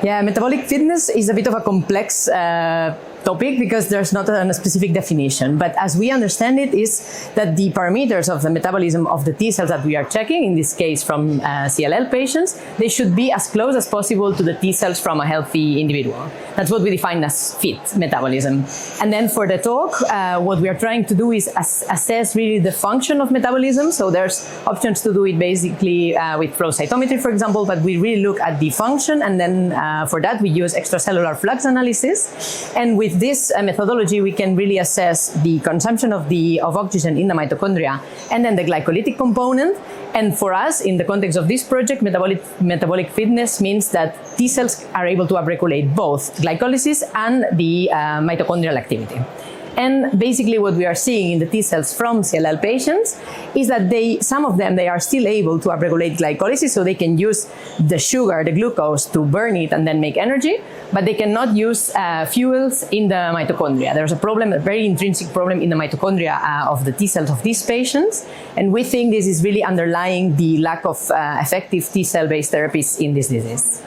Yeah, metabolic fitness is a bit of a complex topic because there's not a specific definition. But as we understand it, is that the parameters of the metabolism of the T cells that we are checking, in this case from CLL patients, they should be as close as possible to the T cells from a healthy individual. That's what we define as fit metabolism. And then for the talk, what we are trying to do is assess really the function of metabolism. So there's options to do it basically with flow cytometry, for example, but we really look at the function, and then for that we use extracellular flux analysis. And with this methodology, we can really assess the consumption of oxygen in the mitochondria and then the glycolytic component. And for us, in the context of this project, metabolic fitness means that T cells are able to upregulate both glycolysis and the mitochondrial activity. And basically what we are seeing in the T cells from CLL patients is that some of them are still able to upregulate glycolysis, so they can use the sugar, the glucose, to burn it and then make energy, but they cannot use fuels in the mitochondria. There's a problem, a very intrinsic problem in the mitochondria of the T cells of these patients, and we think this is really underlying the lack of effective T cell-based therapies in this disease.